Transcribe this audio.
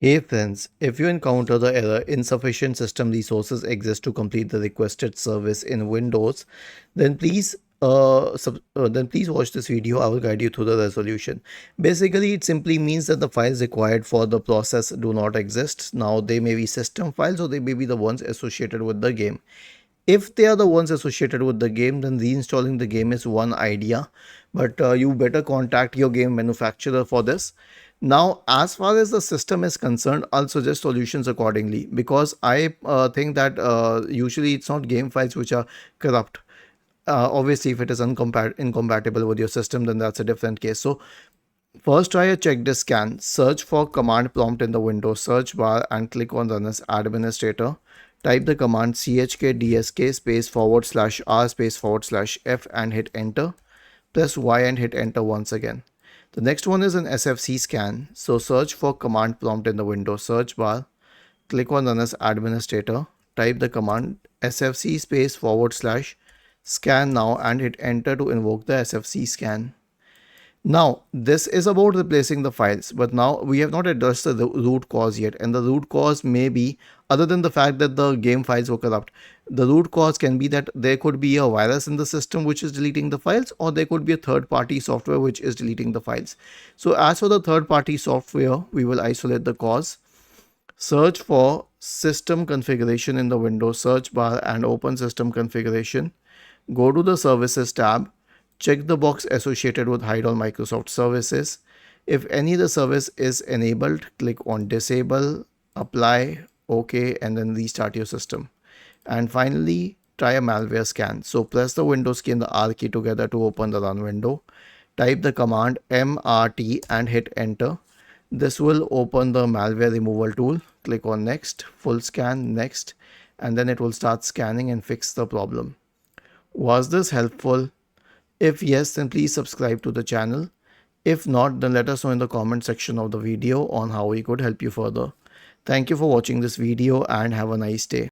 Hey friends, if you encounter the error insufficient system resources exist to complete the requested service in Windows, then please watch this video. I will guide you through the resolution. Basically, it simply means that the files required for the process do not exist. Now they may be system files or they may be the ones associated with the game. If they are the ones associated with the game, then reinstalling the game is one idea, but you better contact your game manufacturer for this. Now, as far as the system is concerned, I'll suggest solutions accordingly, because I think that usually it's not game files which are corrupt. Obviously, if it is incompatible with your system, then that's a different case. So first, try a check disk scan. Search for command prompt in the Windows search bar and click on Run as Administrator. Type the command chkdsk /r /f and hit enter. Press Y and hit enter once again. The next one is an SFC scan. So search for command prompt in the Windows search bar. Click on Run as Administrator. Type the command sfc /scan now and hit enter to invoke the SFC scan. Now, this is about replacing the files, but now we have not addressed the root cause yet, and the root cause may be, other than the fact that the game files were corrupt, the root cause can be that there could be a virus in the system which is deleting the files, or there could be a third-party software which is deleting the files. So as for the third-party software, we will isolate the cause. Search for system configuration in the Windows search bar and open system configuration. Go to the services tab. Check the box associated with hide all Microsoft services. If any of the service is enabled, click on disable, apply, OK, and then restart your system. And finally, try a malware scan. So press the Windows key and the R key together to open the run window. Type the command mrt and hit enter. This will open the malware removal tool. Click on next, full scan, next, and then it will start scanning and fix the problem. Was this helpful? If yes, then please subscribe to the channel. If not, then let us know in the comment section of the video on how we could help you further. Thank you for watching this video and have a nice day.